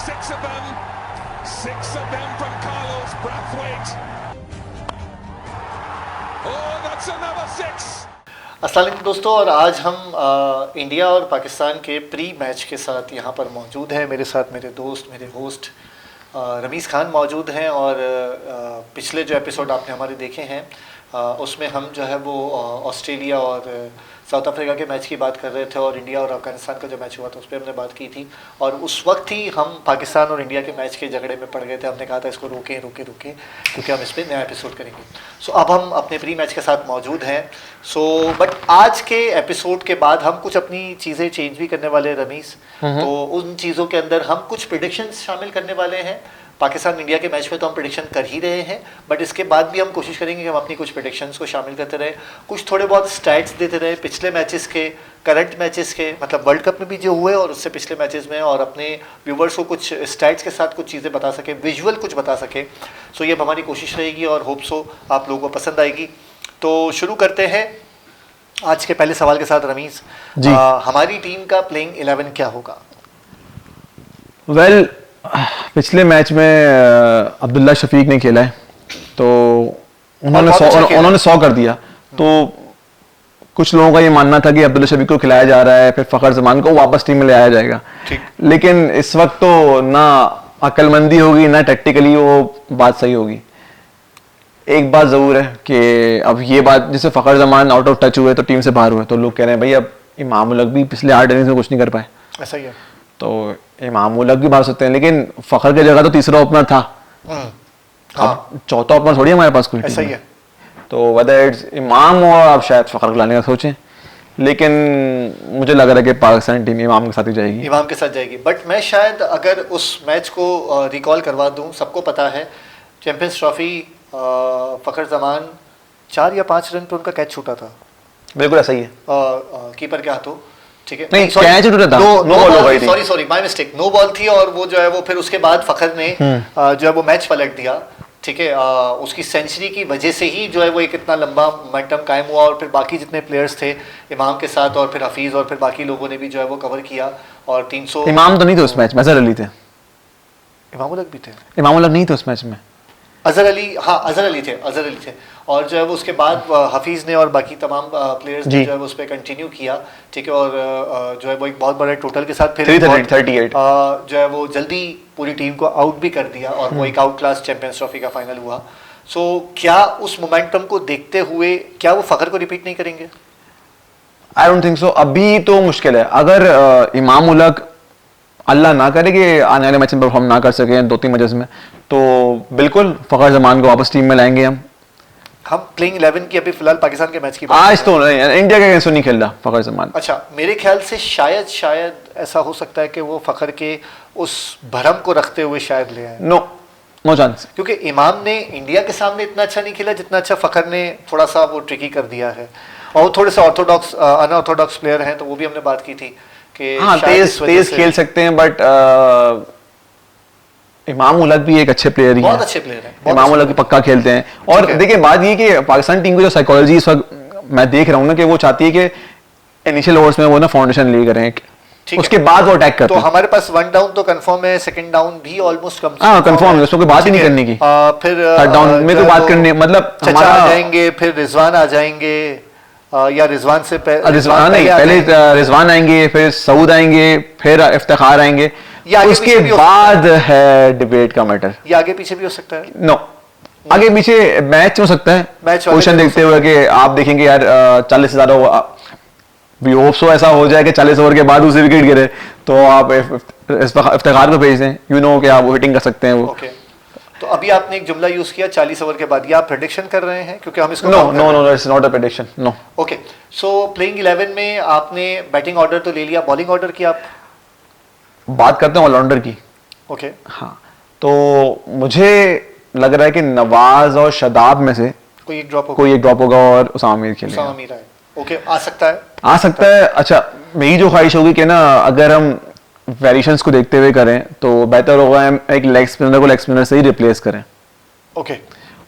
Six of them from Carlos Brathwaite. Oh, that's another six. अस्सलाम वालेकुम दोस्तों, और आज हम इंडिया और पाकिस्तान के प्री मैच के साथ यहाँ पर मौजूद हैं। मेरे साथ मेरे दोस्त, मेरे होस्ट रमीज़ खान मौजूद हैं। और पिछले जो एपिसोड आपने हमारे देखे हैं उसमें हम जो है वो ऑस्ट्रेलिया और साउथ अफ्रीका के मैच की बात कर रहे थे, और इंडिया और अफगानिस्तान का जो मैच हुआ था उस पर हमने बात की थी। और उस वक्त ही हम पाकिस्तान और इंडिया के मैच के झगड़े में पड़ गए थे। हमने कहा था इसको रोकें क्योंकि हम इस पर नया एपिसोड करेंगे। सो अब हम अपने प्री मैच के साथ मौजूद हैं। बट आज के एपिसोड के बाद हम कुछ अपनी चीज़ें चेंज भी करने वाले हैं रमीज़। तो उन चीज़ों के अंदर हम कुछ प्रेडिक्शंस शामिल करने वाले हैं। पाकिस्तान इंडिया के मैच में तो हम प्रेडिक्शन कर ही रहे हैं, बट इसके बाद भी हम कोशिश करेंगे कि हम अपनी कुछ प्रेडिक्शंस को शामिल करते रहें, कुछ थोड़े बहुत स्टैट्स देते रहें पिछले मैचेस के, करंट मैचेस के, मतलब वर्ल्ड कप में भी जो हुए और उससे पिछले मैचेस में, और अपने व्यूवर्स को कुछ स्टैट्स के साथ कुछ चीज़ें बता सके, विजुअल कुछ बता सके। सो ये हमारी कोशिश रहेगी और होप सो आप लोगों को पसंद आएगी। तो शुरू करते हैं आज के पहले सवाल के साथ रमीज़। हमारी टीम का प्लेइंग 11 क्या होगा? वेल, पिछले मैच में अब्दुल्ला शफीक ने खेला है, तो उन्होंने 100 कर दिया। तो कुछ लोगों का ये मानना था कि अब्दुल्ला शफीक को खिलाया जा रहा है, फिर फखर जमान को वापस टीम में ले आया जाएगा। लेकिन इस वक्त तो ना अक्लमंदी होगी ना टैक्टिकली वो बात सही होगी। एक बात जरूर है कि अब ये बात, जैसे फखर जमान आउट ऑफ टच हुए तो टीम से बाहर हुए, तो लोग कह रहे हैं भाई अब इमाम उल हक भी पिछले 8 इनिंग्स में कुछ नहीं कर पाए। ऐसा ही है, तो इमाम उल हक भी मार सकते हैं, लेकिन फखर की जगह तो तीसरा ओपनर था। अब चौथा ओपनर थोड़ी हमारे पास कोई। ऐसा ही है, तो वेदर इट्स इमाम और आप शायद फखर को लाने का सोचें, लेकिन मुझे लग रहा है कि पाकिस्तान टीम इमाम के साथ ही जाएगी। इमाम के साथ जाएगी। बट मैं शायद अगर उस मैच को रिकॉल करवा दूं, सबको पता है चैंपियंस ट्रॉफी फखर जमान 4 या 5 रन पे उनका कैच छूटा था। बिल्कुल ऐसा ही है, कीपर के हाथों। ठीक है, नहीं कैच छूटा था, नो बॉल हो गई थी। Sorry my mistake, no ball थी। और वो जो है वो फिर उसके बाद फखर ने जो है वो मैच पलट दिया। ठीक है, उसकी सेंचुरी की वजह से ही जो है वो एक इतना लंबा मोमेंटम कायम हुआ, और फिर बाकी जितने प्लेयर्स थे इमाम के साथ, और फिर हफीज, और फिर बाकी लोगों ने भी जो है वो कवर किया। और 300 इमाम तो नहीं थे उस मैच में, अजहर अली थे। इमाम उल हक भी थे? इमाम उल हक नहीं थे उस मैच में, अजहर अली, हाँ अजहर अली थे। और जो है वो उसके बाद हफीज़ ने और बाकी तमाम प्लेयर्स ने जो है वो उस पर कंटिन्यू किया। ठीक है, और जो है वो एक बहुत बड़े टोटल के साथ फिर 338 जो है वो जल्दी पूरी टीम को आउट भी कर दिया, और वो एक आउट क्लास चैंपियंस ट्रॉफी का फाइनल हुआ। सो क्या उस मोमेंटम को देखते हुए क्या वो फखर को रिपीट नहीं करेंगे? I don't think so. अभी तो मुश्किल है। अगर इमाम उल हक अल्लाह ना करे कि आने वाले मैच में परफॉर्म ना कर सके 2-3 मैचेस में, तो बिल्कुल फखर जमान को वापस टीम में लाएंगे हम प्लेइंग 11 की अभी फिलहाल पाकिस्तान के मैच की बात आज तो नहीं, इंडिया के अगेंस्ट नहीं खेल रहा फखर जमान। अच्छा, मेरे ख्याल से शायद ऐसा हो सकता है कि वो फखर के उस भरम को रखते हुए शायद ले आए। नो चांस, क्योंकि इमाम ने इंडिया के सामने इतना अच्छा नहीं खेला जितना अच्छा फखर ने थोड़ा सा वो ट्रिकी कर दिया है। और वो थोड़े से अनऑर्थोडॉक्स प्लेयर हैं, तो वो भी हमने बात की थी कि हाँ तेज खेल सकते हैं, बट इमाम उल हक भी एक अच्छे प्लेयर ही बहुत अच्छे प्लेयर हैं। इमाम उल हक पक्का खेलते हैं। और देखिए बात ये कि पाकिस्तान टीम की जो साइकोलॉजी इस वक्त मैं देख रहा हूँ ना, कि वो चाहती है कि इनिशियल ओवर्स में वो ना फाउंडेशन ले करें, उसके बाद वो अटैक करते हैं। तो हमारे पास 1 डाउन तो कंफर्म है, सेकंड डाउन भी ऑलमोस्ट कंफर्म है, उसमें कोई बात ही नहीं करने की। फिर थर्ड डाउन में कोई बात करनी, मतलब चचा आ जाएंगे, फिर रिजवान आ जाएंगे, या रिजवान से पहले रिजवान आएंगे, फिर सऊद आएंगे, फिर इफ्तिखार आएंगे, उसके बाद है डिबेट का मैटर। ये आगे पीछे भी हो सकता है। नो, आगे पीछे मैच हो सकता है, पोजीशन देखते हुए कि आप देखेंगे यार 40 से ज्यादा वी होप सो ऐसा हो जाए कि 40 ओवर के बाद उसे विकेट गिरे, तो आप इफ्तिखार को भेज दें, यू नो कि आप हिटिंग कर सकते हैं वो। तो अभी आपने एक जुमला यूज किया 40 ओवर के बाद, ये आप प्रेडिक्शन कर रहे हैं? क्योंकि हम इसको no it's not a prediction, no. Okay, so playing 11 में आपने बैटिंग ऑर्डर तो ले लिया, बॉलिंग ऑर्डर की आप बात करते हैं ऑलराउंडर की। ओके, हाँ, तो मुझे लग रहा है कि नवाज और शादाब में से कोई एक ड्रॉप होगा और उसामा मीर खेलेगा। उसामा मीर है, ओके, आ सकता है। अच्छा, मेरी जो ख्वाहिश होगी कि ना अगर हम वेरिएशंस को देखते हुए करें तो बेहतर होगा हम एक लेग स्पिनर को लेग स्पिनर से ही रिप्लेस करें। ओके,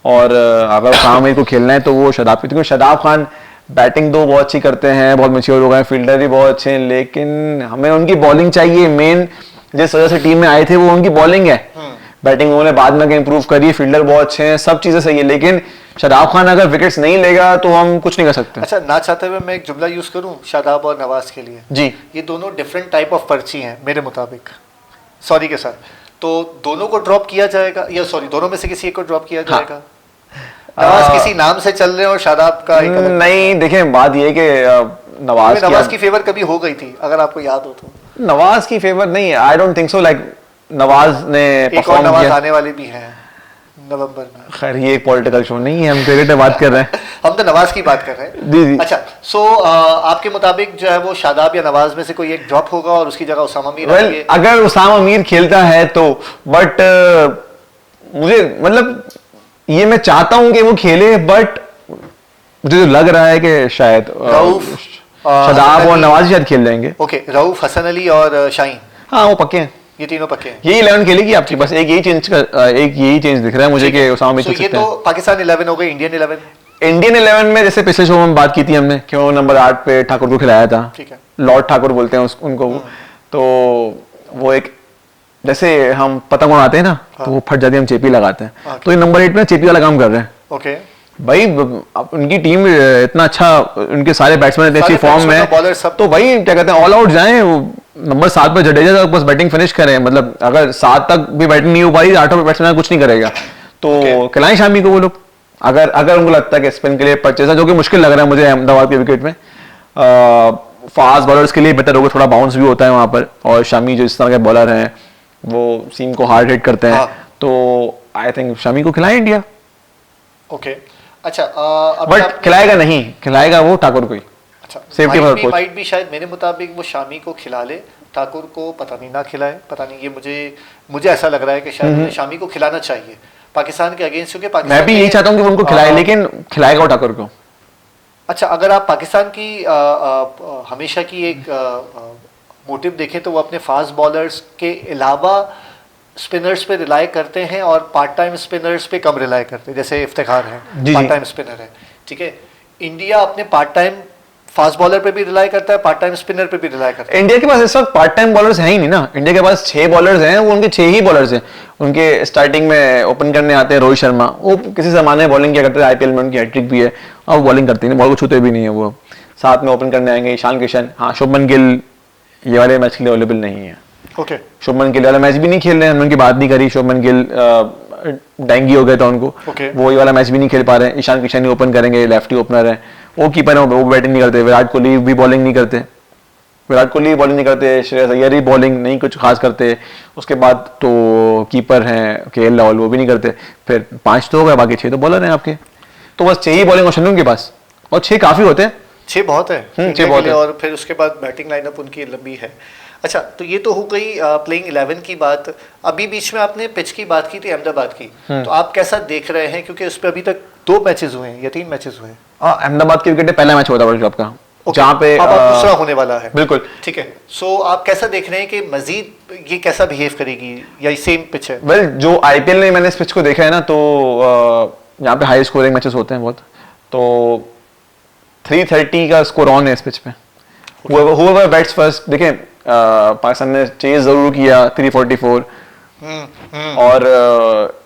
और अगर उसामा मीर को खेलना है तो वो शादाब, क्योंकि शादाब खान बैटिंग तो बहुत अच्छी करते हैं, बहुत मैच्योर हो गए, फील्डर भी बहुत अच्छे हैं, लेकिन हमें उनकी बॉलिंग चाहिए। मेन जिस वजह से टीम में आए थे वो उनकी बॉलिंग है। बैटिंग उन्होंने बाद में इंप्रूव करी है, फील्डर बहुत अच्छे हैं, सब चीजें सही है, लेकिन शादाब खान अगर विकेट्स नहीं लेगा तो हम कुछ नहीं कर सकते। अच्छा, ना चाहते हुए मैं एक जुमला यूज करूं शादाब और नवाज के लिए जी, ये दोनों डिफरेंट टाइप ऑफ पर्ची हैं मेरे मुताबिक, सॉरी के साथ। तो दोनों को ड्रॉप किया जाएगा, या सॉरी दोनों में से किसी एक को ड्रॉप किया जाएगा? नवाज किसी नाम से चल रहे हैं और शादाब का एक नहीं। देखें, बात ये कि नवाज की फेवर कभी हो गई थी, अगर आपको याद हो तो। नवाज की फेवर नहीं है, I don't think so. Like Nawaz ने एक और नवाज आने वाले भी हैं नवंबर में। खैर ये एक पॉलिटिकल शो नहीं है, हम क्रिकेट पे बात कर रहे हैं। हम तो नवाज की बात कर रहे हैं। जी जी। अच्छा, सो आपके मुताबिक जो है वो शादाब या नवाज में से कोई एक ड्रॉप होगा और उसकी जगह उसामा मीर आएंगे? अगर उसामा मीर खेलता है तो, बट मुझे मतलब ये मैं चाहता हूं कि वो खेले, बट मुझे तो लग रहा है कि शायद रऊफ, शादाब और नवाज शायद खेल जाएंगे। ओके, रऊफ, हसन अली और शाहीन, हाँ वो पक्के हैं, ये तीनों पक्के हैं। यही 11 खेलेगी आपकी, बस एक यही चेंज दिख रहा है मुझे कि उसामा मीर खेल सकते हैं। ये तो पाकिस्तान 11 हो गई। इंडियन 11 में जैसे पिछले शो में बात की थी हमने, क्यों नंबर 8 पे ठाकुर को खिलाया था, ठीक है, लॉर्ड ठाकुर बोलते हैं उनको। तो वो एक जैसे हम पतंग उड़ाते हैं ना, तो वो फट जाती है, हम चेपी लगाते हैं, तो ये नंबर 8 में चेपी वाला काम कर रहे हैं। ओके भाई, उनकी टीम इतना अच्छा, उनके सारे बैट्समैन इतनी अच्छी फॉर्म में, तो भाई क्या कहते हैं ऑल आउट जाएं। नंबर 7 पे जडेजा तक बस बैटिंग फिनिश करें, मतलब अगर 7 तक भी बैटिंग नहीं हो पाई, 8 पे बैट्समैन कुछ नहीं करेगा, तो खिलाएं शामी को वो लोग। अगर उनको लगता है कि स्पिन के लिए परचेज है, जो कि मुश्किल लग रहा है मुझे अहमदाबाद के विकेट में, फास्ट बॉलर्स के लिए बेटर होगा, थोड़ा बाउंस भी होता है वहां पर, और शामी जो इस तरह के बॉलर हैं वो सीम को हार्ड हिट करते हैं, तो आई थिंक शामी को खिलाए इंडिया। ओके, अच्छा, बट खिलाएगा नहीं, खिलाएगा वो ठाकुर को ही। अच्छा, सेफ्टी माइट भी शायद मेरे मुताबिक वो शामी को खिला ले, ठाकुर को पता नहीं ना खिलाए, पता नहीं, ये मुझे ऐसा लग रहा है कि शायद शामी को खिलाना चाहिए पाकिस्तान के अगेंस्ट, क्योंकि पाकिस्तान मैं भी यही चाहता हूं कि उनको खिलाए, लेकिन खिलाएगा वो ठाकुर को। अच्छा, अगर आप पाकिस्तान की हमेशा की एक मोटिव देखें तो वो अपने फास्ट बॉलर्स के अलावा स्पिनर्स पे रिलाई करते हैं और पार्ट टाइम स्पिनर्स पे कम रिलाई करते हैं, जैसे इफ्तिखार है पार्ट टाइम स्पिनर है, ठीक है। इंडिया अपने पार्ट टाइम फास्ट बॉलर पे भी रिलाई करता है, पार्ट टाइम स्पिनर पे भी रिलाई करता है। इंडिया के पास इस वक्त पार्ट टाइम बॉलर्स हैं ही नहीं ना, इंडिया के पास 6 बॉलर्स हैं, वो उनके 6 ही बॉलर्स हैं। उनके स्टार्टिंग में ओपन करने आते हैं रोहित शर्मा, वो किसी जमाने में बॉलिंग किया करते थे, आईपीएल में उनकी हैट्रिक भी है, और वो बॉलिंग करते नहीं, बॉल को छूते भी नहीं है वो। साथ में ओपन करने आएंगे ईशान किशन, हाँ शुभमन गिल ये वाले मैच के लिए अवेलेबल नहीं है। ओके, शुभमन गिल वाला मैच भी नहीं खेल रहे हैं, उनकी बात नहीं करी, शुभमन गिल डेंगी हो गया था उनको, वो ये वाला मैच भी नहीं खेल पा रहे हैं। ईशान किशन ही ओपन करेंगे, लेफ्टी ओपनर है, वो कीपर है, वो बैटिंग नहीं करते। विराट कोहली भी बॉलिंग नहीं करते, श्रेयस अय्यर ही बॉलिंग नहीं कुछ खास करते। उसके बाद तो कीपर हैं केएल राहुल, वो भी नहीं करते। फिर 5 तो हो गए, बाकी 6 तो बॉलर हैं आपके, तो बस 6 ही बॉलिंग ऑप्शन उनके पास, और 6 काफी होते हैं, 6 बहुत है, 6 बहुत है। और फिर उसके बाद बैटिंग लाइनअप उनकी लंबी है। अच्छा, तो ये तो हो गई प्लेइंग 11 की बात। अभी बीच में आपने पिच की बात की थी, अहमदाबाद की, तो आप कैसा देख रहे हैं, क्योंकि उस पर अभी तक 2 मैचेस हुए हैं या 3 मैचेस हुए हैं? अहमदाबाद के विकेट पे पहला मैच हुआ था वर्ल्ड कप का, जहाँ पे दूसरा होने वाला है। बिल्कुल ठीक है। सो आप कैसा देख रहे हैं कि मजीद ये कैसा बिहेव करेगी, या सेम पिच है? वेल, जो आईपीएल में मैंने इस पिच को देखा है ना, तो यहाँ पे हाई स्कोरिंग मैचेस होते हैं बहुत, तो 330 का स्कोर ऑन है इस पिच पे। whoever बैट्स फर्स्ट, देखें पाकिस्तान ने चेज जरूर किया 344, और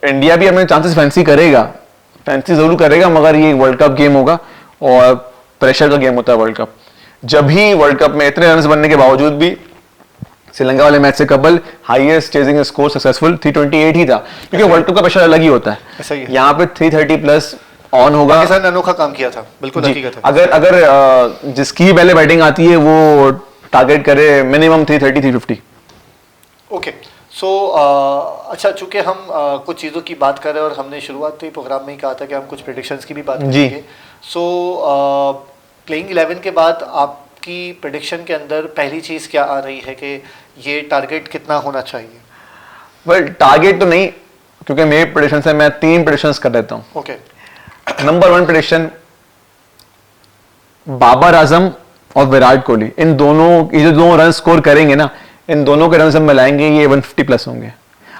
इंडिया भी अपने चांसेस फैंसी जरूर करेगा, मगर ये वर्ल्ड कप गेम होगा और प्रेशर का गेम होता है वर्ल्ड कप। जब भी वर्ल्ड कप में इतने रन्स बनने के बावजूद भी श्रीलंका वाले मैच से कबल हाईएस्ट चेजिंग स्कोर सक्सेसफुल 328 ही था, क्योंकि वर्ल्ड कप का प्रेशर अलग ही होता है। यहाँ पे 330 प्लस ऑन होगा। पाकिस्तान ने अनोखा काम किया था, बिल्कुल हकीकत है। अगर जिसकी पहले बैटिंग आती है वो टारगेट करे मिनिमम 330 350। ओके, सो अच्छा, चूंकि हम कुछ चीज़ों की बात कर रहे हैं और हमने शुरुआती प्रोग्राम में ही कहा था कि हम कुछ प्रेडिक्शंस की भी बात करेंगे। सो प्लेइंग 11 के बाद आपकी प्रेडिक्शन के अंदर पहली चीज़ क्या आ रही है कि ये टारगेट कितना होना चाहिए? वेल, टारगेट तो नहीं, क्योंकि मेरी प्रेडिक्शन से मैं 3 प्रेडिक्शंस कर देता हूँ। Okay, number 1 prediction, Babar Azam और विराट कोहली, इन दोनों ये जो 2 रन स्कोर करेंगे ना, इन दोनों के रन हम मिलाएंगे, ये 150 प्लस होंगे।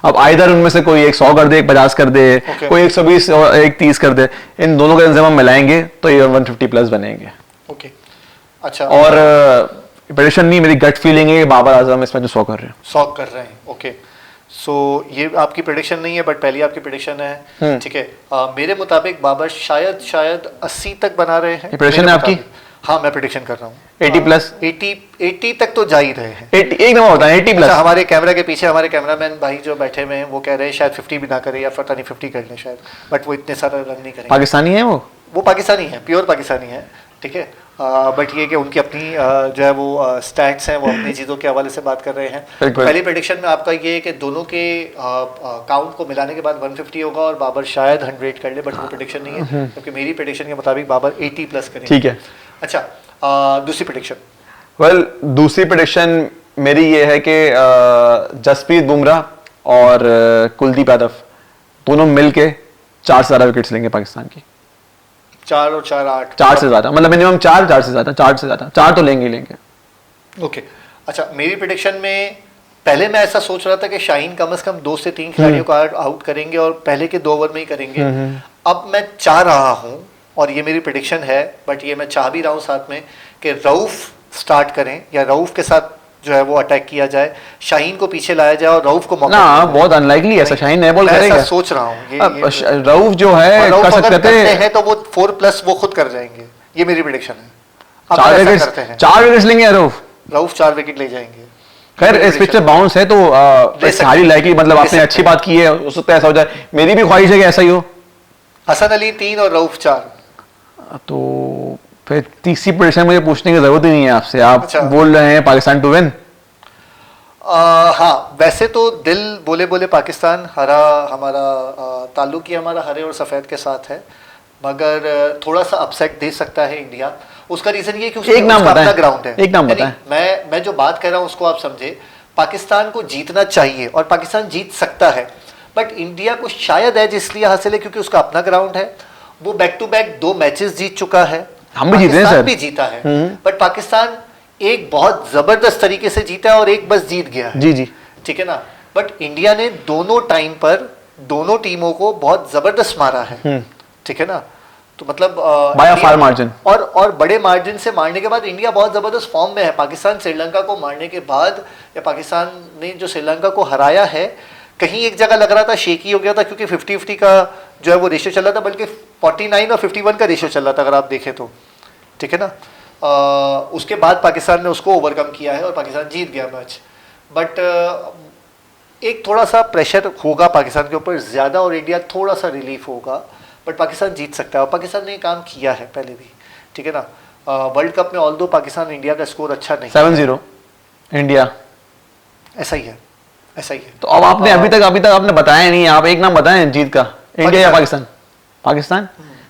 अब आइदर उनमें से कोई एक 100 कर दे, एक 50 कर दे, कोई 120 और एक 30 कर दे, इन दोनों के रन हम मिलाएंगे तो ये 150 प्लस बनेंगे। ओके, अच्छा। और प्रेडिक्शन नहीं, मेरी गट फीलिंग है कि बाबर आजम इस मैच में 100 कर रहे हैं। 100 कर रहे हैं, ओके। सो ये आपकी प्रेडिक्शन नहीं है, बट पहली आपकी प्रेडिक्शन है, ठीक है। मेरे मुताबिक बाबर शायद 80 तक बना रहे हैं। प्रेडिक्शन है आपकी? हाँ, मैं प्रेडिक्शन कर रहा हूँ 80 प्लस, 80 तक तो जा ही रहे हैं। 80 एक नंबर होता है 80 प्लस। अच्छा, हमारे कैमरा के पीछे हमारे कैमरामैन भाई जो बैठे हुए हैं वो कह रहे हैं शायद 50 भी ना करे, या पता नहीं 50 कर ले शायद, बट वो इतने सारा रन नहीं करेंगे। पाकिस्तानी है वो पाकिस्तानी है, प्योर पाकिस्तानी है, ठीक है। बट ये कि उनकी अपनी जो है वो स्टैट्स हैं, वो अपनी चीज़ों के हवाले से बात कर रहे हैं। पहली प्रेडिक्शन में आपका ये है कि दोनों के काउंट को मिलाने के बाद 150 होगा और बाबर शायद 100 कर ले, बट वो प्रेडिक्शन नहीं है, क्योंकि मेरी प्रेडिक्शन के मुताबिक बाबर 80 प्लस करेंगे। ठीक है। अच्छा, दूसरी प्रेडिक्शन? वेल, दूसरी प्रेडिक्शन मेरी ये है कि जसप्रीत बुमराह और कुलदीप यादव दोनों मिलके 4 से ज़्यादा विकेट्स लेंगे पाकिस्तान की। 4 और 4 8, 4 से ज़्यादा, मतलब मिनिमम 4 से ज़्यादा, 4 तो लेंगे ही लेंगे। ओके। अच्छा, मेरी प्रेडिक्शन में पहले मैं ऐसा सोच रहा था कि शाहीन कम से कम 2 से 3 खिलाड़ियों को आउट करेंगे और पहले के 2 ओवर में ही करेंगे। अब मैं चाह रहा हूँ, और ये मेरी प्रेडिक्शन है, बट ये मैं चाह भी रहा हूँ साथ में, कि रऊफ स्टार्ट करें या रऊफ के साथ जो है वो अटैक किया जाए, शाहीन को पीछे लाया जाए और रऊफ को मौका ना, बहुत अनलाइकली ऐसा शाहीन नहीं बॉल करेगा। ऐसा सोच रहा हूँ। रऊफ जो है रऊफ कर अगर सकते करते हैं तो वो 4 प्लस वो खुद कर जाएंगे, ये मेरी प्रेडिक्शन है। 4 विकेट्स लेंगे रऊफ 4 विकेट ले जाएंगे। खैर इस पिच पे बाउंस है तो सारी लाइकली, मतलब आपने अच्छी बात की है, हो सकता है ऐसा हो जाए। मेरी भी ख्वाहिश है कि ऐसा ही हो। हसन अली 3 और रऊफ 4। तो फिर तीसरी प्रेडिक्शन मुझे पूछने की जरूरत ही नहीं है आपसे, आप अच्छा। बोल रहे हैं पाकिस्तान टू विन। हाँ, वैसे तो दिल बोले बोले पाकिस्तान, हरा हमारा ताल्लुक ही हमारा हरे और सफ़ेद के साथ है, मगर थोड़ा सा अपसेट दे सकता है इंडिया। उसका रीज़न ये कि उसका अपना ग्राउंड है। एक नाम बताएं। मैं जो बात कर रहा हूँ उसको आप समझे। पाकिस्तान को जीतना चाहिए और पाकिस्तान जीत सकता है, बट इंडिया को शायद एज इसलिए हासिल है क्योंकि उसका अपना ग्राउंड है। वो बैक टू बैक 2 मैचेस जीत चुका है, हम भी जीते हैं सर, भी जीता है, बट पाकिस्तान एक बहुत जबरदस्त तरीके से जीता है और एक बस जीत गया है। जी, ठीक है ना। बट इंडिया ने दोनों टाइम पर दोनों टीमों को बहुत जबरदस्त मारा है, ठीक है ना। तो मतलब बाय फार मार्जिन, और बड़े मार्जिन से मारने के बाद इंडिया बहुत जबरदस्त फॉर्म में है। पाकिस्तान श्रीलंका को मारने के बाद, या पाकिस्तान ने जो श्रीलंका को हराया है, कहीं एक जगह लग रहा था शेकी हो गया था, क्योंकि 50-50 का जो है वो रेशियो चल रहा था, बल्कि 49 और 51 का रेशियो चल रहा था अगर आप देखें तो, ठीक है ना। उसके बाद पाकिस्तान ने उसको ओवरकम किया है और पाकिस्तान जीत गया मैच। बट एक थोड़ा सा प्रेशर होगा पाकिस्तान के ऊपर ज़्यादा, और इंडिया थोड़ा सा रिलीफ होगा, बट पाकिस्तान जीत सकता है और पाकिस्तान ने काम किया है पहले भी, ठीक है ना। वर्ल्ड कप में ऑल्दो पाकिस्तान इंडिया का स्कोर अच्छा नहीं, 7-0 इंडिया, ऐसा ही है, ऐसा ही है। तो अब आपने अभी तक आपने बताया नहीं, आप एक नाम बताएं जीत का, इंडिया या पाकिस्तान? पाकिस्तान।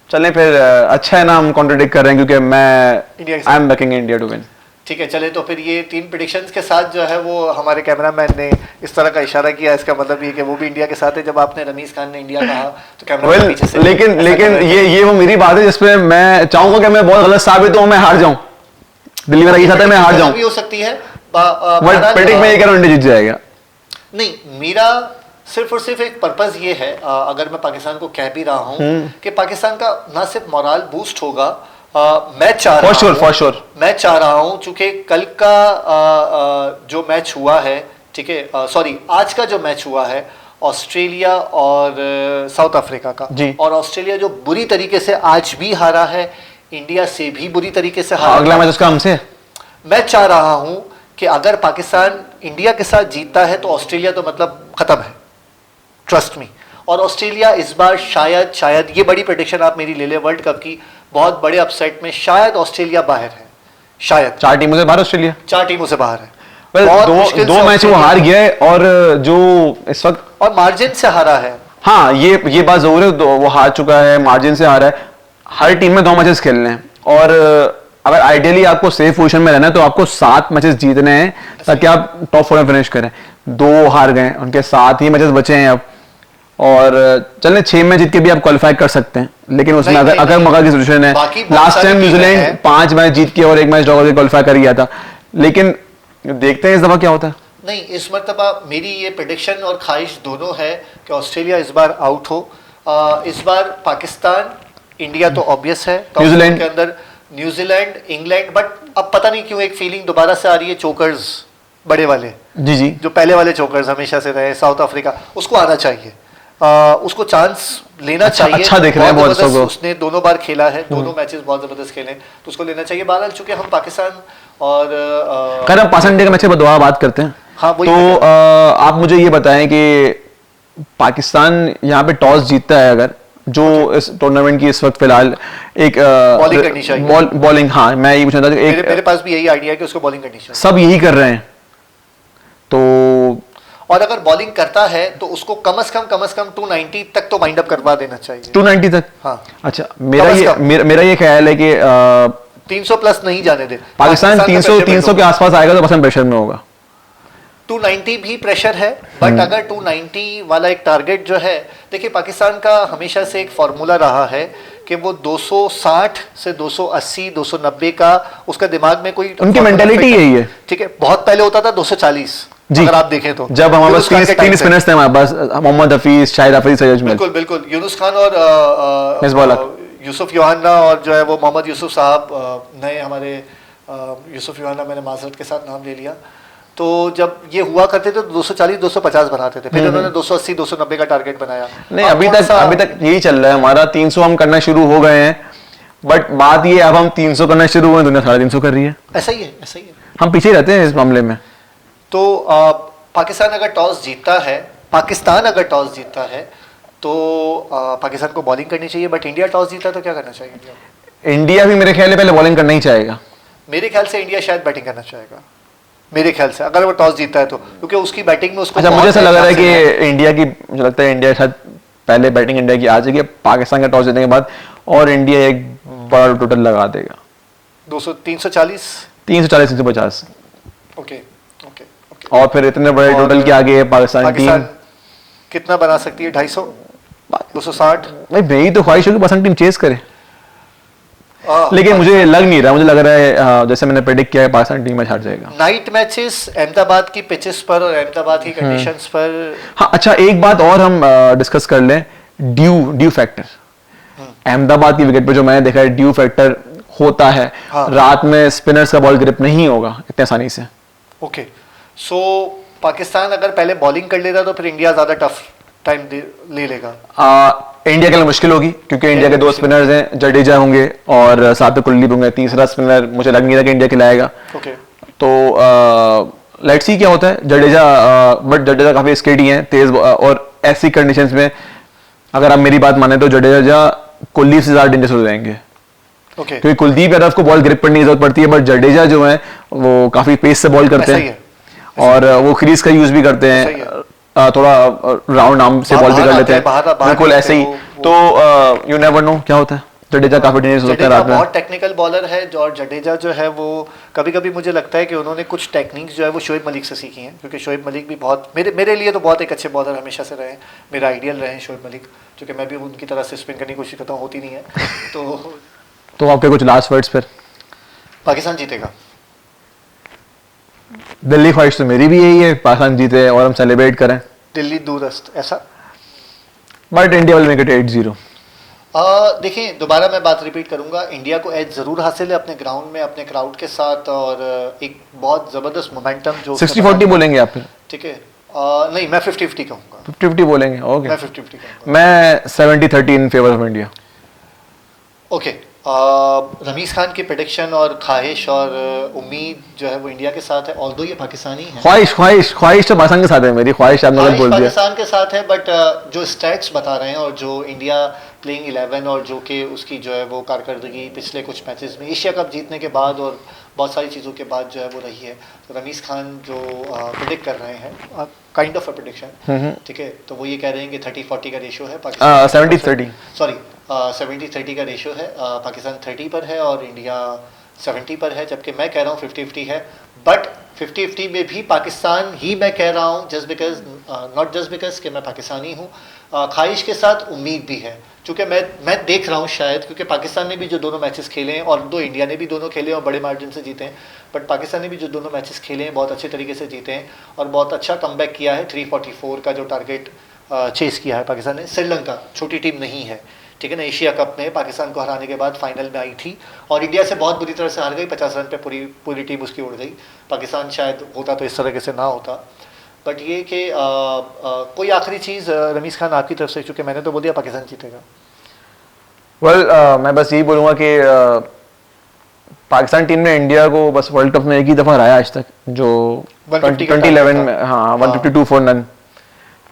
चलें फिर, अच्छा है ना, हम कॉन्ट्रडिक्ट कर रहे हैं क्योंकि मैं I am backing India to win. ठीक है, चले तो फिर ये 3 प्रेडिक्शंस के साथ जो है वो हमारे कैमरामैन ने इस तरह का इशारा किया, इसका मतलब ये कि वो भी इंडिया के साथ है। जब आपने रमीज खान ने इंडिया कहा तो कैमरा पीछे से लेकिन ये वो मेरी बात है जिसपे मैं चाहूंगा कि मैं बहुत गलत साबित हूं, मैं हार जाऊं। दिल्ली मेरा ये चाहता है मैं हार जाऊं, भी हो सकती है। प्रेडिक्ट में ये कह रहा हूं इंडिया जीत जाएगा। नहीं, मेरा सिर्फ और सिर्फ एक पर्पस ये है, अगर मैं पाकिस्तान को कह भी रहा हूँ कि पाकिस्तान का ना सिर्फ मोरल बूस्ट होगा, मैं चाह रहा हूँ चूंकि कल का जो मैच हुआ है, ठीक है, सॉरी आज का जो मैच हुआ है ऑस्ट्रेलिया और साउथ अफ्रीका का, और ऑस्ट्रेलिया जो बुरी तरीके से आज भी हारा है, इंडिया से भी बुरी तरीके से हारा, अगला मैच उसका हमसे। मैं चाह रहा हूँ कि अगर पाकिस्तान इंडिया के साथ जीतता है तो ऑस्ट्रेलिया तो मतलब खत्म है, ट्रस्ट मी। और ऑस्ट्रेलिया इस बार शायद ये बड़ी प्रेडिक्शन आप मेरी ले ले, वर्ल्ड कप की बहुत बड़े अपसेट में शायद ऑस्ट्रेलिया बाहर है, शायद 4 टीमों से बाहर ऑस्ट्रेलिया, 4 टीमों से बाहर है। दो मैच वो हार गया है और जो इस वक्त और मार्जिन से हारा है। हाँ, ये बात जरूर है, वो हार चुका है, मार्जिन से हारा है। हर टीम में 2 मैचेस खेलने हैं और अगर आइडियली आपको सेफ पोजीशन में रहना है तो आपको 7 मैचेस जीतने हैं ताकि आप टॉप 4 में फिनिश करें। 2 हार गए, उनके 7 ही मैचेस बचे हैं अब, और चलें 6 मैच जीत के भी आप क्वालिफाई कर सकते हैं, लेकिन उसमें अगर मगर की सिचुएशन है, लास्ट टाइम न्यूजीलैंड 5 मैच जीत के और 1 मैच ड्रॉ करके क्वालिफाई कर गया था, लेकिन देखते हैं इस दफा क्या होता है। नहीं, इस मरतबा मेरी ये प्रेडिक्शन और ख्वाहिश दोनों है कि ऑस्ट्रेलिया इस बार आउट हो। इस बार पाकिस्तान, इंडिया तो ऑब्वियस है, न्यूजीलैंड के अंदर न्यूजीलैंड, इंग्लैंड, बट अब पता नहीं क्यों एक फीलिंग दोबारा से आ रही है चोकर्स बड़े वाले, जी जी, जो पहले वाले चोकर्स हमेशा से रहे, साउथ अफ्रीका, उसको आना चाहिए, उसको चांस लेना चाहिए। अच्छा दिख रहा है बहुत जबरदस्त, उसने दोनों बार खेला है, दोनों मैचेस बहुत जबरदस्त खेले, तो उसको लेना चाहिए। बहरहाल चूंकि हम पाकिस्तान और खैर हम पाकिस्तान इंडिया के मैच के बाद दोबारा बात करते हैं। हाँ, वही तो आप मुझे ये बताएं कि पाकिस्तान यहाँ पे टॉस जीतता है अगर, जो इस टूर्नामेंट की इस वक्त फिलहाल एक बॉलिंग करनी चाहिए। बॉलिंग, हाँ मैं ये पूछना था कि मेरे पास भी यही आइडिया है कि उसको बॉलिंग करनी चाहिए। सब यही कर रहे हैं, तो और अगर बॉलिंग करता है तो उसको कम से कम 290 तक तो वाइंड अप करवा देना चाहिए। 290 तक? हाँ। अच्छा, मेरा ये ख्याल है कि 300 प्लस नहीं जाने दे। पाकिस्तान 300 के आसपास आएगा तो पाकिस्तान प्रेशर में होगा। 290 भी प्रेशर है, बट अगर 290 वाला एक टारगेट जो है, देखिए पाकिस्तान का हमेशा से एक फॉर्मूला रहा है कि वो 260 से 280 290 का उसका दिमाग में कोई, उनकी मेंटालिटी यही है। ठीक है, बहुत पहले होता था 240 जी, अगर आप देखें तो, जब हमारे पास तीन स्पिनर्स थे, हमारे पास मोहम्मद हफीज, शाहिद हफीज, सैयद अजमल। बिल्कुल बिल्कुल, यूनुस खान और यूसुफ योहाना, और जो है वो मोहम्मद यूसुफ साहब, नए हमारे यूसुफ योहाना, मैंने माजरत के साथ नाम ले लिया। तो जब ये हुआ करते थे तो 240 250 बनाते थे, फिर उन्होंने 280 290 का टारगेट बनाया। नहीं, अभी तक यही चल रहा है हमारा। 300 हम करना शुरू हो गए हैं, बट बात ये अब हम 300 करना शुरू हुए, दुनिया 350 कर रही है। ऐसा ही है। हम पीछे रहते हैं इस मामले में। तो पाकिस्तान अगर टॉस जीतता है तो पाकिस्तान को बॉलिंग करनी चाहिए, बट इंडिया टॉस जीता तो क्या करना चाहिए? इंडिया भी मेरे ख्याल में पहले बॉलिंग करना ही चाहेगा। मेरे ख्याल से इंडिया शायद बैटिंग करना चाहेगा, मेरे ख्याल से, अगर वो टॉस जीतता है तो, क्योंकि उसकी बैटिंग में उसको, अच्छा, मुझे ऐसा लग रहा है कि इंडिया की, मुझे लगता है इंडिया शायद पहले बैटिंग इंडिया की आ जाएगी पाकिस्तान का टॉस जीतने के बाद, और इंडिया एक बड़ा टोटल लगा देगा 340 350। ओके, और फिर इतने बड़े टोटल के आगे पाकिस्तान टीम कितना बना सकती है? 250 260? भाई मेरी तो ख्वाहिश है कि पाकिस्तान टीम चेस करे, लेकिन मुझे लग नहीं रहा। मुझे लग रहा है जैसे मैंने प्रेडिक्ट किया है पाकिस्तान टीम मैच हार जाएगा। नाइट मैचेस अहमदाबाद की पिचेस पर और अहमदाबाद की कंडीशंस पर। हाँ, अच्छा एक बात और हम डिस्कस कर लें, ड्यू फैक्टर। अहमदाबाद की विकेट पे जो मैंने देखा है, ड्यू फैक्टर होता है। हाँ। रात में स्पिनर्स का बॉल ग्रिप नहीं होगा इतने आसानी से। ओके, सो पाकिस्तान अगर पहले बॉलिंग कर लेता तो फिर इंडिया ज्यादा टफ टाइम ले लेगा। इंडिया के लिए मुश्किल होगी, क्योंकि इंडिया के 2 स्पिनर्स हैं, जडेजा होंगे और साथ में कुलदीप होंगे। तीसरा स्पिनर मुझे लग नहीं रहा कि इंडिया खिलाएगा। ओके, तो लेट्स सी क्या होता है। बट जडेजा काफी स्टेडी हैं, तेज, और ऐसी कंडीशंस में अगर आप मेरी बात माने तो जडेजा कुलदीप से ज्यादा डेंजरस हो जाएंगे। ओके, क्योंकि कुलदीप यादव को बॉल ग्रिप करने की जरूरत पड़ती है, बट जडेजा जो है वो काफी पेस से बॉल करते हैं, और वो क्रीज का यूज भी करते हैं, थोड़ा राउंड आर्म से बॉल भी कर लेते हैं, बिल्कुल ऐसे ही। तो यू नेवर नो क्या होता है। जडेजा काफी डेंजरस होता है रात में। बहुत टेक्निकल बॉलर है, और जडेजा जो है वो कभी-कभी मुझे लगता है कि उन्होंने कुछ टेक्निक्स जो है वो शोएब मलिक से सीखी हैं, क्योंकि शोएब मलिक भी बहुत मेरे लिए तो बहुत एक अच्छे बॉलर हमेशा से रहे हैं, मेरा आइडियल रहे हैं शोएब मलिक, क्योंकि मैं भी उनकी तरह से स्पिन करने की कोशिश करता हूँ, होती नहीं है। तो आपके कुछ लास्ट वर्ड्स फिर? पाकिस्तान जीतेगा। दिल्ली ख्वाहिश तो मेरी भी यही है, पाकिस्तान जीते और हम सेलिब्रेट करें। दिल्ली दूरस्त ऐसा, but India will make it 8-0। देखिए, दोबारा मैं बात रिपीट करूंगा, इंडिया को एज जरूर हासिल है अपने ग्राउंड में, अपने क्राउड के साथ, और एक बहुत जबरदस्त मोमेंटम जो 60-40 बोलेंगे आप फिर? ठीक है, नहीं मैं 50-50 कहूंगा। 50-50 बोलेंगे, ओके। मैं 50-50 कहूंगा। मैं 70-30 in favour of India. Okay, Rameez Khan की प्रेडिक्शन और ख्वाहिश और उम्मीद जो है वो इंडिया के साथ है, ऑल्दो ये पाकिस्तानी है। ख्वाहिश तो पाकिस्तान के साथ है मेरी। ख्वाहिश आपने गलत बोल दिया। पाकिस्तान के साथ है, बट जो स्टैट्स बता रहे हैं और जो इंडिया प्लेइंग 11 और जो कि उसकी जो है वो कारकर्दगी पिछले कुछ मैचेस में एशिया कप जीतने के बाद और बहुत सारी चीज़ों के बाद जो है वो रही है, तो रमीज खान जो प्रेडिक्ट कर रहे हैं, काइंड ऑफ अ प्रेडिक्शन, ठीक है, तो वो ये कह रहे हैं कि 30-40 का रेशियो है पाकिस्तान, 70-30 सॉरी 70-30 का रेशियो है, पाकिस्तान 30 पर है और इंडिया 70 पर है, जबकि मैं कह रहा हूँ 50-50 है। बट 50-50 में भी पाकिस्तान ही मैं कह रहा हूँ, नॉट जस्ट बिकॉज कि मैं पाकिस्तानी हूँ, ख्वाहिश के साथ उम्मीद भी है, क्योंकि मैं देख रहा हूँ शायद, क्योंकि पाकिस्तान ने भी जो दोनों मैचेस खेले हैं, और दो इंडिया ने भी दोनों खेले और बड़े मार्जिन से जीते हैं, बट पाकिस्तान ने भी जो दोनों मैचेस खेले हैं बहुत अच्छे तरीके से जीते हैं और बहुत अच्छा कमबैक किया है। 344 का जो टारगेट चेस किया है पाकिस्तान ने। श्रीलंका छोटी टीम नहीं है, ठीक है ना। एशिया कप में पाकिस्तान को हराने के बाद फाइनल में आई थी और इंडिया से बहुत बुरी तरह से हार गई, 50 रन पे पूरी टीम उसकी उड़ गई। पाकिस्तान शायद होता तो इस तरह से ना होता। बट ये कि कोई आखिरी चीज़ रमीज़ खान आपकी तरफ से, चूँकि मैंने तो बोल दिया पाकिस्तान जीतेगा। मैं बस यही बोलूँगा कि पाकिस्तान टीम ने इंडिया को बस वर्ल्ड कप में एक ही दफ़ा हराया आज तक, जो 2011 में, हाँ 152 फॉर नन।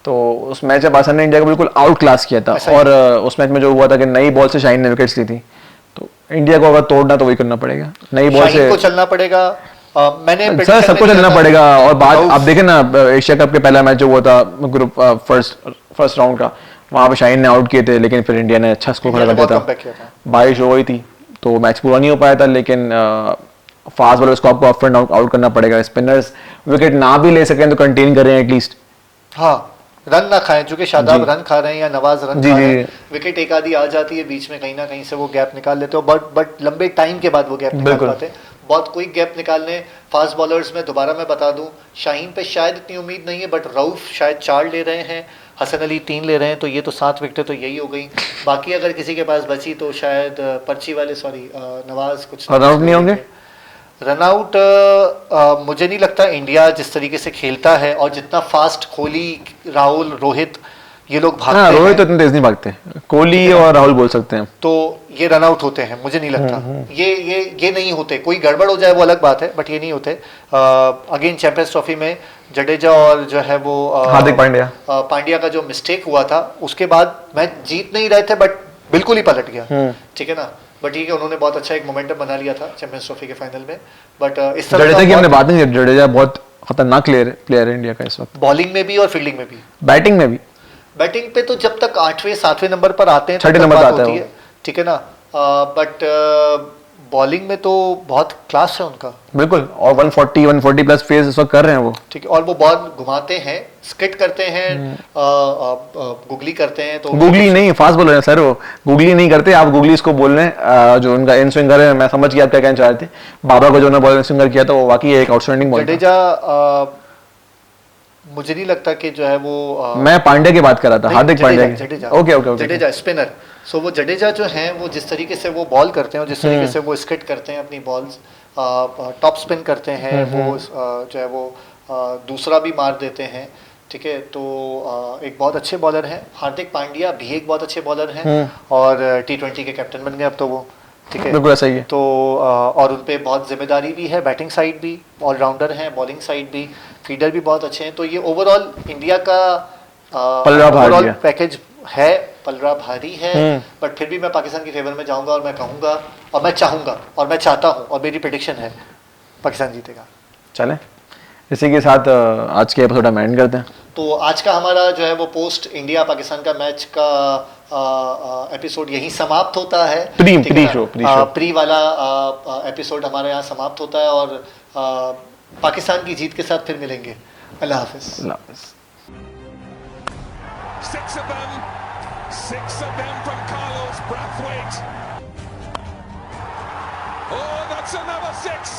तो उस मैच में पाकिस्तान ने इंडिया को बिल्कुल आउट क्लास किया था। और उस मैच में जो हुआ था कि नई बॉल से शाहीन ने विकेट्स ली थी, तो इंडिया को अगर तोड़ना तो वही करना पड़ेगा, नई बॉल से को चलना पड़ेगा। मैंने सर सबको चलना पड़ेगा। और बात आप देखें ना, एशिया कप के पहला मैच जो हुआ था ग्रुप फर्स्ट राउंड का, वहाँ पे शाहीन ने आउट किए थे, लेकिन फिर इंडिया ने अच्छा स्कोर खड़ा कर दिया था। बारिश हो गई थी तो मैच पूरा नहीं हो पाया था, लेकिन फास्ट बॉलर्स को आपको अप एंड आउट करना पड़ेगा। स्पिनर्स विकेट ना भी ले सकें तो कंटेन करें एटलीस्ट, हाँ रन ना खाएं, चूंकि शादाब रन खा रहे हैं या नवाज रन खा रहे हैं, विकेट एक आधी आ जाती है बीच में, कहीं ना कहीं से वो गैप निकाल लेते हो। बट लंबे टाइम के बाद वो गैप निकाल पाते हैं, बहुत क्विक गैप निकालने। फास्ट बॉलर्स में दोबारा मैं बता दूं, शाहीन पे शायद इतनी उम्मीद नहीं है, बट रऊफ शायद 4 ले रहे हैं, हसन अली 3 ले रहे हैं, तो ये तो 7 विकेटें तो यही हो गई। बाकी अगर किसी के पास बची तो शायद पर्ची वाले नवाज कुछ रन आउट नहीं होंगे। रन आउट मुझे नहीं लगता। इंडिया जिस तरीके से खेलता है और जितना फास्ट कोहली, राहुल, रोहित ये लोग भागते हैं, रोहित तो इतने तेज नहीं भागते, कोहली और राहुल बोल सकते हैं, तो ये रन आउट होते हैं। मुझे नहीं लगता ये नहीं होते। कोई गड़बड़ हो जाए वो अलग बात है, बट ये नहीं होते। अगेन चैंपियंस ट्रॉफी में जडेजा और जो है वो हार्दिक पांड्या का जो मिस्टेक हुआ था, उसके बाद मैच जीत नहीं रहे थे बट बिल्कुल ही पलट गया, ठीक है ना। बट ठीक है, उन्होंने बहुत अच्छा एक मोमेंटम बना लिया था चैंपियंस ट्रॉफी के फाइनल में। बट इस तरह जडेजा की हमने बात नहीं की, जडेजा बहुत खतरनाक प्लेयर है इंडिया का इस वक्त, बॉलिंग में भी और फील्डिंग में भी, बैटिंग में भी। बैटिंग पे तो जब तक 8वें 7वें नंबर पर आते हैं, 6 नंबर पर आता है, ठीक है ना। बट बॉलिंग में तो बहुत क्लास है उनका, बिल्कुल। और 140 प्लस फेस इस वक्त कर रहे हैं वो, ठीक है। और वो बॉल घुमाते हैं, स्किट करते हैं, गुगली करते हैं। तो गुगली नहीं, फास्ट बॉलर है सर वो, गुगली नहीं करते आप, गुगली इसको बोल रहे हैं। जो उनका इन स्विंगर है, मैं समझ गया आप क्या कहना चाह रहे थे। बाबा को जो उन्होंने बॉल स्विंगर किया था वो वाकई एक आउटस्टैंडिंग बॉल। जडेजा मुझे नहीं लगता कि जो है वो मैं पांड्या की बात कर रहा था, Hardik Pandya. Okay Jadeja spinner. So वो जडेजा जो हैं, वो जिस तरीके से वो बॉल करते हैं और जिस तरीके से वो स्किट करते हैं अपनी बॉल्स, टॉप स्पिन करते हैं, वो जो है वो दूसरा भी मार देते हैं, ठीक है। तो एक बहुत अच्छे बॉलर हैं। हार्दिक पांड्या भी एक बहुत अच्छे बॉलर हैं और T20 के कैप्टन बन गए अब तो वो, ठीक है, बिल्कुल सही है। तो और उन पे बहुत जिम्मेदारी भी है, बैटिंग साइड भी, ऑलराउंडर हैं, बॉलिंग साइड भी, फीडर भी बहुत अच्छे हैं। तो ये ओवरऑल इंडिया का ओवरऑल पैकेज है, पलड़ा भारी है। बट फिर भी मैं पाकिस्तान की फेवर में जाऊंगा और मैं कहूंगा और मैं चाहूंगा और मैं चाहता हूं और मेरी प्रेडिक्शन है पाकिस्तान जीतेगा। चलें, इसी के साथ आज के एपिसोड हम एंड करते हैं। तो आज का हमारा जो है वो पोस्ट इंडिया पाकिस्तान का मैच का एपिसोड यहीं समाप्त होता है। प्री वाला एपिसोड हमारे यहाँ समाप्त होता है और पाकिस्तान की जीत के साथ फिर मिलेंगे। अल्लाह हाफिज़। 6 of them from Carlos Brathwaite. Oh, that's another 6.